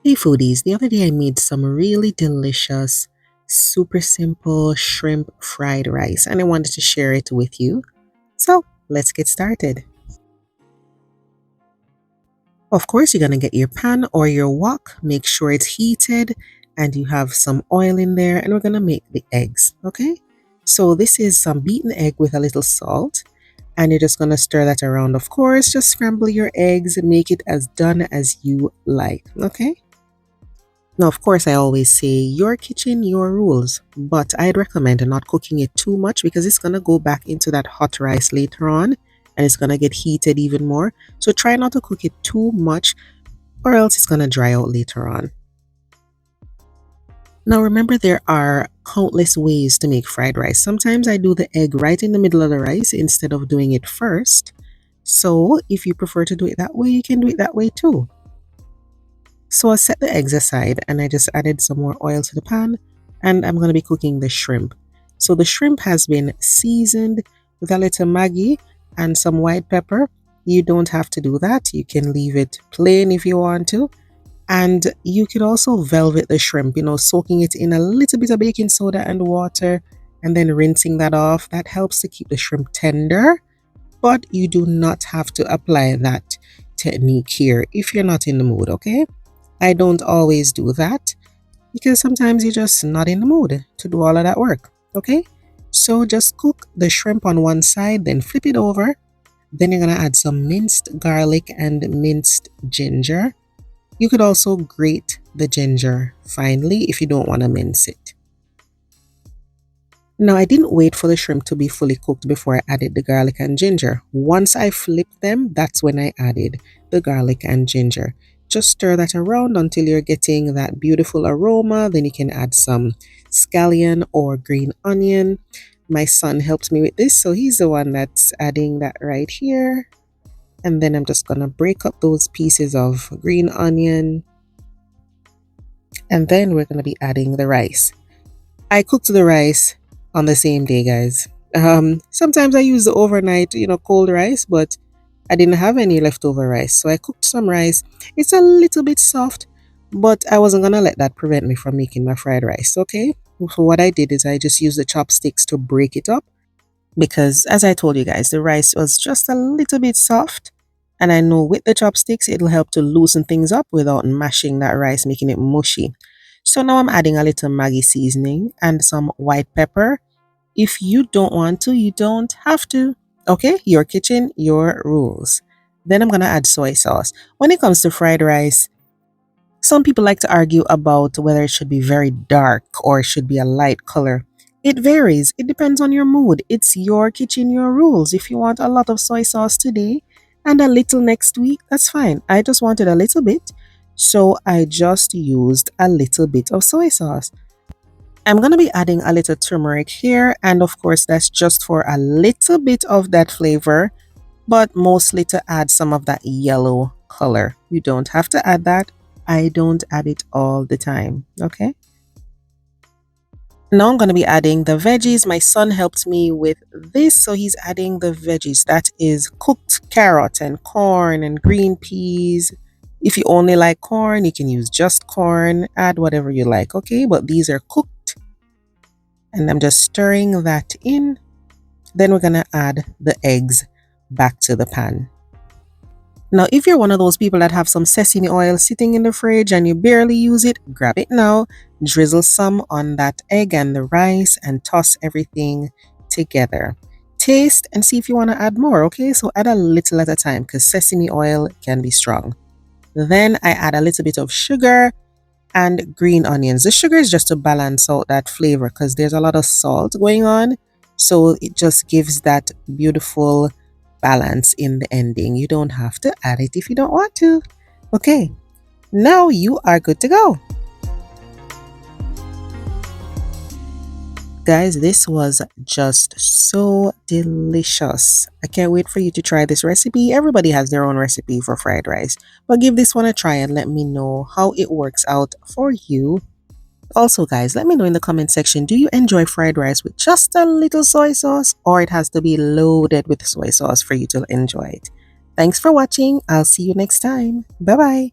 Hey foodies, the other day I made some really delicious, super simple shrimp fried rice and I wanted to share it with you. So let's get started. Of course, you're going to get your pan or your wok, make sure it's heated and you have some oil in there and we're going to make the eggs, okay? So this is some beaten egg with a little salt and you're just going to stir that around. Of course, just scramble your eggs and make it as done as you like, okay? Now, of course, I always say your kitchen, your rules, but I'd recommend not cooking it too much because it's going to go back into that hot rice later on and it's going to get heated even more. So try not to cook it too much or else it's going to dry out later on. Now, remember, there are countless ways to make fried rice. Sometimes I do the egg right in the middle of the rice instead of doing it first. So if you prefer to do it that way, you can do it that way too. So I set the eggs aside and I just added some more oil to the pan and I'm going to be cooking the shrimp. So the shrimp has been seasoned with a little Maggi and some white pepper. You don't have to do that. You can leave it plain if you want to. And you could also velvet the shrimp, soaking it in a little bit of baking soda and water and then rinsing that off. That helps to keep the shrimp tender, but you do not have to apply that technique here if you're not in the mood, okay? I don't always do that because sometimes you're just not in the mood to do all of that work, okay? So just cook the shrimp on one side, then flip it over. Then you're going to add some minced garlic and minced ginger. You could also grate the ginger finely if you don't want to mince it. Now, I didn't wait for the shrimp to be fully cooked before I added the garlic and ginger. Once I flipped them, that's when I added the garlic and ginger. Just stir that around until you're getting that beautiful aroma. Then you can add some scallion or green onion. My son helped me with this, so he's the one that's adding that right here. And then I'm just going to break up those pieces of green onion. And then we're going to be adding the rice. I cooked the rice on the same day, guys. Sometimes I use the overnight, cold rice, but I didn't have any leftover rice. So I cooked some rice. It's a little bit soft, but I wasn't going to let that prevent me from making my fried rice, okay? So what I did is I just used the chopsticks to break it up because, as I told you guys, the rice was just a little bit soft. And I know with the chopsticks, it'll help to loosen things up without mashing that rice, making it mushy. So now I'm adding a little Maggi seasoning and some white pepper. If you don't want to, you don't have to. Okay, your kitchen, your rules. Then I'm going to add soy sauce. When it comes to fried rice, some people like to argue about whether it should be very dark or it should be a light color. It varies. It depends on your mood. It's your kitchen, your rules. If you want a lot of soy sauce today and a little next week, that's fine. I just wanted a little bit, so I just used a little bit of soy sauce. I'm going to be adding a little turmeric here, and of course that's just for a little bit of that flavor, but mostly to add some of that yellow color. You don't have to add that. I don't add it all the time, okay? Now I'm going to be adding the veggies. My son helped me with this, so he's adding the veggies. That is cooked carrot and corn and green peas. If you only like corn, you can use just corn. Add whatever you like, okay? But these are cooked. And I'm just stirring that in. Then we're going to add the eggs back to the pan. Now, if you're one of those people that have some sesame oil sitting in the fridge and you barely use it, grab it now, drizzle some on that egg and the rice and toss everything together. Taste and see if you want to add more, okay? So add a little at a time because sesame oil can be strong. Then I add a little bit of sugar and green onions. The sugar is just to balance out that flavor because there's a lot of salt going on. So it just gives that beautiful balance in the ending. You don't have to add it if you don't want to. Okay, now you are good to go. Guys, this was just so delicious. I can't wait for you to try this recipe. Everybody has their own recipe for fried rice, but give this one a try and let me know how it works out for you. Also, guys, let me know in the comment section, do you enjoy fried rice with just a little soy sauce, or it has to be loaded with soy sauce for you to enjoy it? Thanks for watching. I'll see you next time. Bye-bye.